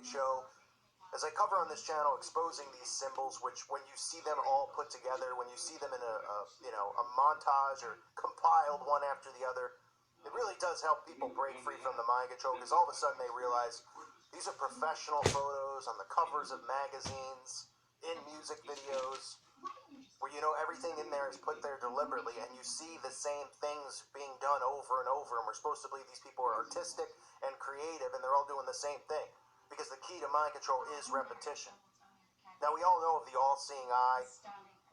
show, as I cover on this channel, exposing these symbols, which when you see them all put together, when you see them in a montage or compiled one after the other, it really does help people break free from the mind control, because all of a sudden they realize these are professional photos on the covers of magazines, in music videos, where everything in there is put there deliberately, and you see the same things being done over and over, and we're supposed to believe these people are artistic and creative, and they're all doing the same thing. Because the key to mind control is repetition. Now, we all know of the all-seeing eye,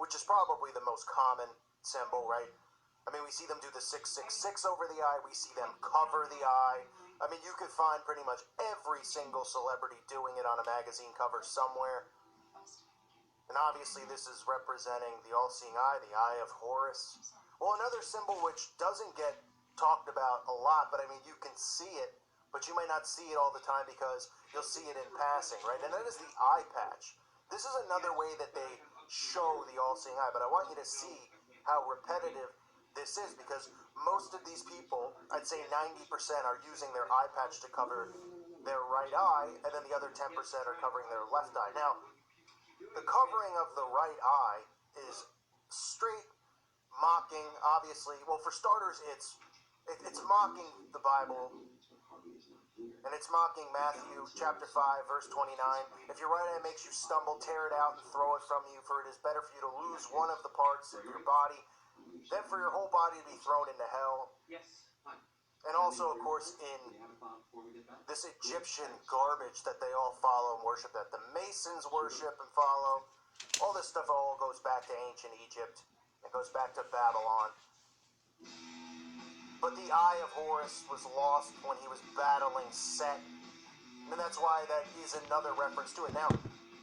which is probably the most common symbol, right? I mean, we see them do the 666 over the eye. We see them cover the eye. I mean, you could find pretty much every single celebrity doing it on a magazine cover somewhere. And obviously, this is representing the all-seeing eye, the Eye of Horus. Well, another symbol which doesn't get talked about a lot, but I mean, you can see it, but you might not see it all the time because you'll see it in passing, right? And that is the eye patch. This is another way that they show the all-seeing eye, but I want you to see how repetitive this is, because most of these people, I'd say 90%, are using their eye patch to cover their right eye, and then the other 10% are covering their left eye. Now, the covering of the right eye is straight mocking, obviously. Well, for starters, it's mocking the Bible. And it's mocking Matthew chapter 5, verse 29. If your right eye makes you stumble, tear it out and throw it from you, for it is better for you to lose one of the parts of your body than for your whole body to be thrown into hell. And also, of course, in this Egyptian garbage that they all follow and worship, that the Masons worship and follow, all this stuff all goes back to ancient Egypt. It goes back to Babylon. But the Eye of Horus was lost when he was battling Set. And that's why that is another reference to it. Now,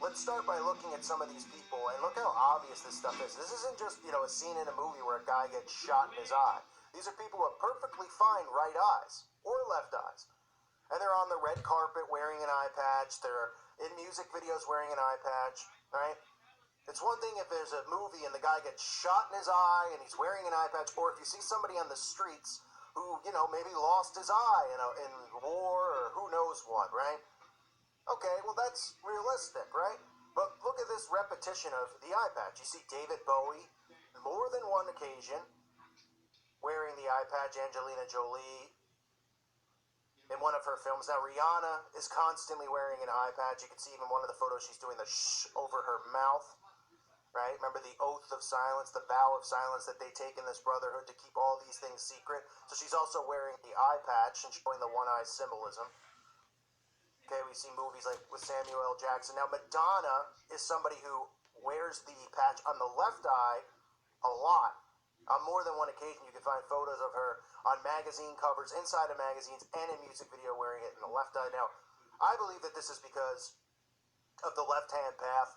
let's start by looking at some of these people, and look how obvious this stuff is. This isn't just, a scene in a movie where a guy gets shot in his eye. These are people with perfectly fine right eyes, or left eyes. And they're on the red carpet wearing an eye patch. They're in music videos wearing an eye patch, right? It's one thing if there's a movie and the guy gets shot in his eye and he's wearing an eye patch, or if you see somebody on the streets who, maybe lost his eye in war or who knows what, right? Okay, well, that's realistic, right? But look at this repetition of the eye patch. You see David Bowie, more than one occasion, wearing the eye patch. Angelina Jolie, in one of her films. Now, Rihanna is constantly wearing an eye patch. You can see even one of the photos, she's doing the shh over her mouth. Right? Remember the oath of silence, the vow of silence that they take in this brotherhood to keep all these things secret. So she's also wearing the eye patch and showing the one-eye symbolism. Okay, we see movies like with Samuel L. Jackson. Now, Madonna is somebody who wears the patch on the left eye a lot. On more than one occasion, you can find photos of her on magazine covers, inside of magazines, and in music video wearing it in the left eye. Now, I believe that this is because of the left-hand path.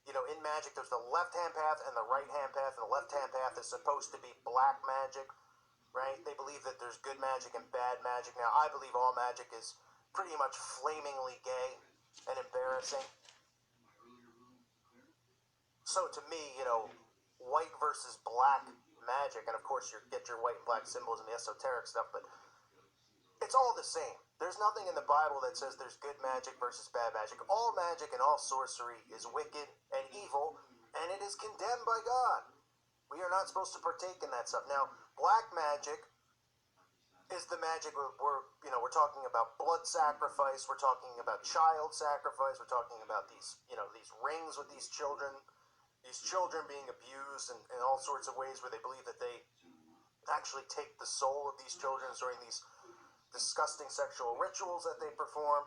In magic, there's the left-hand path and the right-hand path, and the left-hand path is supposed to be black magic, right? They believe that there's good magic and bad magic. Now, I believe all magic is pretty much flamingly gay and embarrassing. So, to me, white versus black magic, and of course you get your white and black symbols and the esoteric stuff, but it's all the same. There's nothing in the Bible that says there's good magic versus bad magic. All magic and all sorcery is wicked and evil, and it is condemned by God. We are not supposed to partake in that stuff. Now, black magic is the magic we're talking about blood sacrifice, we're talking about child sacrifice, we're talking about these rings with these children being abused in all sorts of ways, where they believe that they actually take the soul of these children during these disgusting sexual rituals that they perform.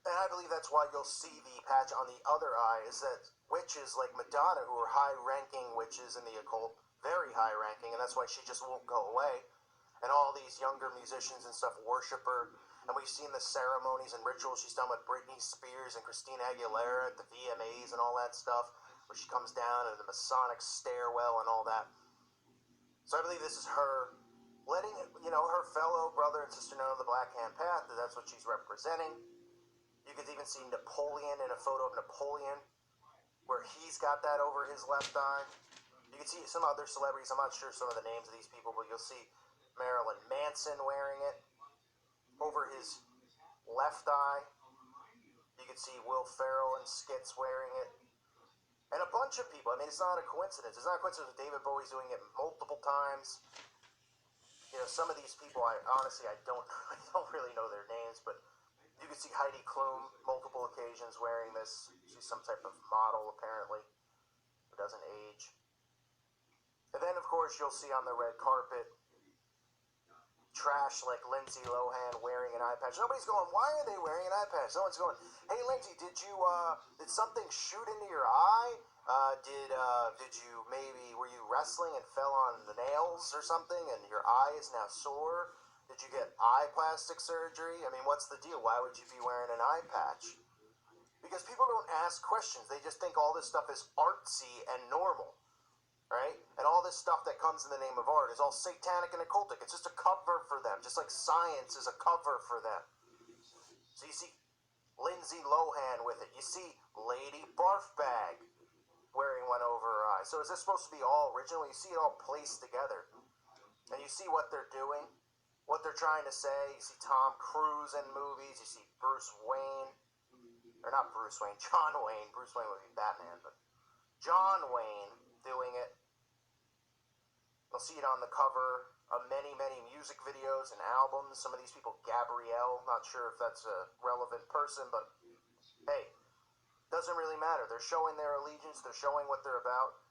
And I believe that's why you'll see the patch on the other eye, is that witches like Madonna, who are high-ranking witches in the occult, very high-ranking, and that's why she just won't go away. And all these younger musicians and stuff worship her. And we've seen the ceremonies and rituals she's done with Britney Spears and Christina Aguilera at the VMAs and all that stuff, where she comes down in the Masonic stairwell and all that. So I believe this is her letting, her fellow brother and sister know the black hand path, that that's what she's representing. You could even see Napoleon in a photo of Napoleon, where he's got that over his left eye. You can see some other celebrities, I'm not sure some of the names of these people, but you'll see Marilyn Manson wearing it over his left eye. You can see Will Ferrell in skits wearing it. And a bunch of people. I mean, it's not a coincidence. It's not a coincidence with David Bowie's doing it multiple times. You know, some of these people, I don't I don't really know their names, but you can see Heidi Klum multiple occasions wearing this. She's some type of model, apparently, who doesn't age. And then, of course, you'll see on the red carpet trash like Lindsay Lohan wearing an eye patch. Nobody's going, why are they wearing an eye patch? No one's going, hey Lindsay, did something shoot into your eye? Were you wrestling and fell on the nails or something and your eye is now sore? Did you get eye plastic surgery? I mean, what's the deal? Why would you be wearing an eye patch? Because people don't ask questions. They just think all this stuff is artsy and normal. Right? And all this stuff that comes in the name of art is all satanic and occultic. It's just a cover for them, just like science is a cover for them. So you see Lindsay Lohan with it. You see Lady Barfbag wearing one over her eye. So is this supposed to be all original? You see it all placed together. And you see what they're doing, what they're trying to say. You see Tom Cruise in movies. You see Bruce Wayne. Or not Bruce Wayne, John Wayne. Bruce Wayne would be Batman, but John Wayne doing it. You'll see it on the cover of many, many music videos and albums. Some of these people, Gabrielle, not sure if that's a relevant person, but hey, doesn't really matter. They're showing their allegiance, they're showing what they're about,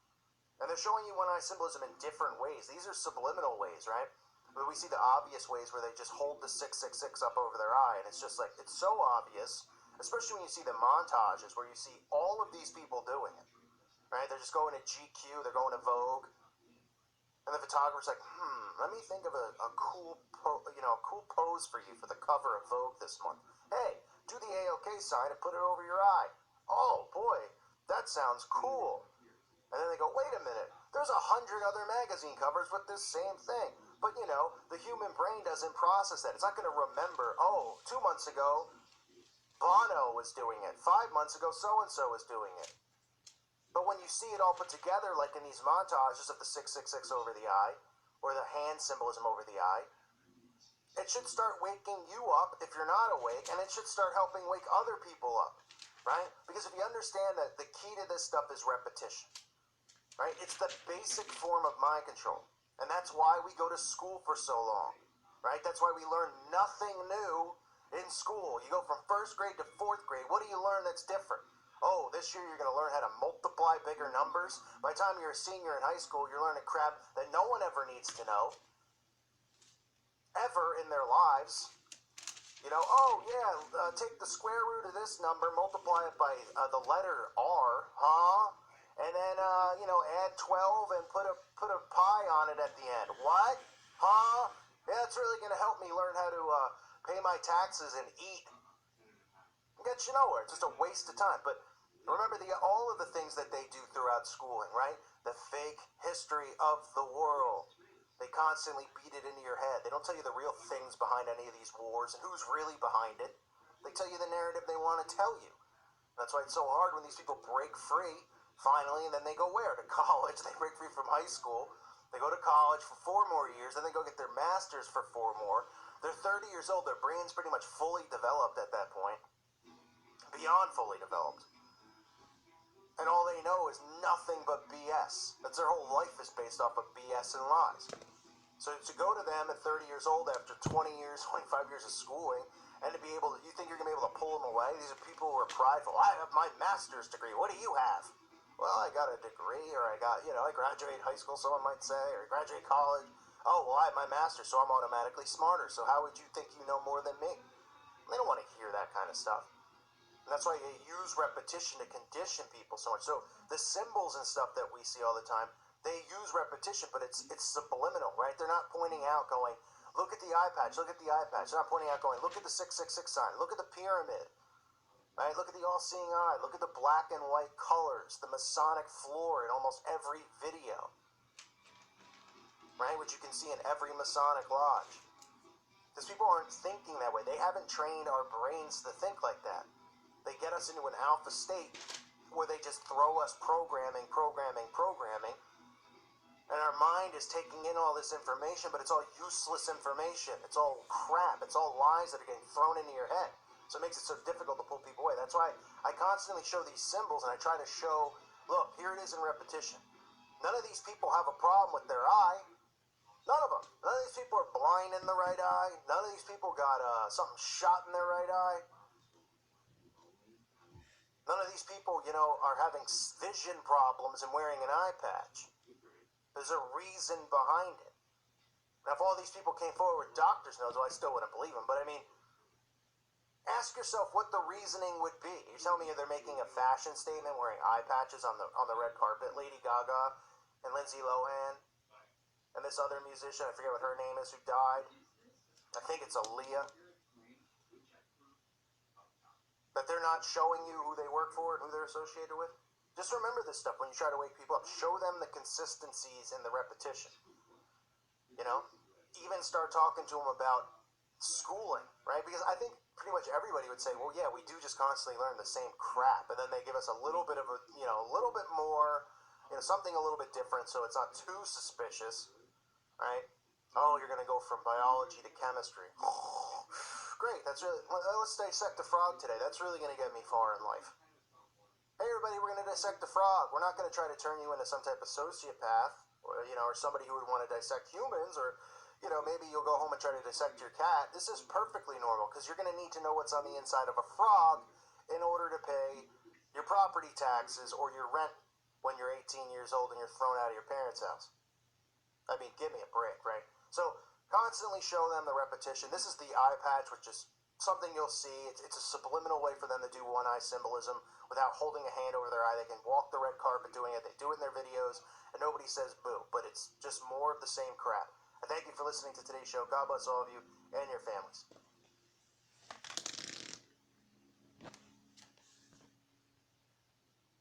and they're showing you one-eye symbolism in different ways. These are subliminal ways, right? But we see the obvious ways where they just hold the 666 up over their eye, and it's just like, it's so obvious, especially when you see the montages where you see all of these people doing it, right? They're just going to GQ, they're going to Vogue, and the photographer's like, let me think of a cool pose for you for the cover of Vogue this month. Hey, do the A-OK sign and put it over your eye. Oh, boy, that sounds cool. And then they go, wait a minute, there's 100 other magazine covers with this same thing. But, you know, the human brain doesn't process that. It's not going to remember, 2 months ago, Bono was doing it. 5 months ago, so-and-so was doing it. But when you see it all put together, like in these montages of the 666 over the eye, or the hand symbolism over the eye, it should start waking you up if you're not awake, and it should start helping wake other people up, right? Because if you understand that the key to this stuff is repetition, right? It's the basic form of mind control, and that's why we go to school for so long, right? That's why we learn nothing new in school. You go from 1st grade to 4th grade. What do you learn that's different? Oh, this year you're going to learn how to multiply bigger numbers. By the time you're a senior in high school, you're learning crap that no one ever needs to know, ever in their lives. You know, take the square root of this number, multiply it by the letter R, and then, add 12 and put a pi on it at the end. What? Yeah, it's really going to help me learn how to pay my taxes and eat. Get you nowhere. It's just a waste of time. But remember all of the things that they do throughout schooling, right? The fake history of the world. They constantly beat it into your head. They don't tell you the real things behind any of these wars and who's really behind it. They tell you the narrative they want to tell you. That's why it's so hard when these people break free, finally, and then they go where? To college. They break free from high school. They go to college for 4 more years, then they go get their master's for 4 more. They're 30 years old. Their brain's pretty much fully developed at that point. Beyond fully developed. And all they know is nothing but BS. That's their whole life is based off of BS and lies. So to go to them at 30 years old after 20 years, 25 years of schooling, and to be able to, you think you're going to be able to pull them away? These are people who are prideful. I have my master's degree. What do you have? Well, I got a degree, or I graduated high school, someone might say, or I graduated college. Oh, well, I have my master's, so I'm automatically smarter. So how would you think you know more than me? They don't want to hear that kind of stuff. And that's why you use repetition to condition people so much. So the symbols and stuff that we see all the time, they use repetition, but it's subliminal, right? They're not pointing out going, look at the eye patch, look at the eye patch. They're not pointing out going, look at the 666 sign, look at the pyramid, right? Look at the all-seeing eye, look at the black and white colors, the Masonic floor in almost every video, right? Which you can see in every Masonic lodge. Because people aren't thinking that way. They haven't trained our brains to think like that. They get us into an alpha state where they just throw us programming, and our mind is taking in all this information, but it's all useless information. It's all crap. It's all lies that are getting thrown into your head. So it makes it so difficult to pull people away. That's why I constantly show these symbols, and I try to show, look, here it is in repetition. None of these people have a problem with their eye. None of them. None of these people are blind in the right eye. None of these people got something shot in their right eye. None of these people, are having vision problems and wearing an eye patch. There's a reason behind it. Now, if all these people came forward with doctor's notes, well, I still wouldn't believe them. But I mean, ask yourself what the reasoning would be. You're telling me they're making a fashion statement wearing eye patches on the red carpet? Lady Gaga and Lindsay Lohan and this other musician, I forget what her name is, who died. I think it's Aaliyah. That they're not showing you who they work for and who they're associated with. Just remember this stuff when you try to wake people up. Show them the consistencies and the repetition. Even start talking to them about schooling, right? Because I think pretty much everybody would say, well, yeah, we do just constantly learn the same crap. And then they give us a little bit of a little bit more, something a little bit different so it's not too suspicious, right? Oh, you're going to go from biology to chemistry. Great, let's dissect a frog today. That's really going to get me far in life. Hey, everybody, we're going to dissect a frog. We're not going to try to turn you into some type of sociopath or somebody who would want to dissect humans or, maybe you'll go home and try to dissect your cat. This is perfectly normal because you're going to need to know what's on the inside of a frog in order to pay your property taxes or your rent when you're 18 years old and you're thrown out of your parents' house. I mean, give me a break, right? So constantly show them the repetition. This is the eye patch, which is something you'll see. It's a subliminal way for them to do one-eye symbolism without holding a hand over their eye. They can walk the red carpet doing it. They do it in their videos, and nobody says boo. But it's just more of the same crap. I thank you for listening to today's show. God bless all of you and your families.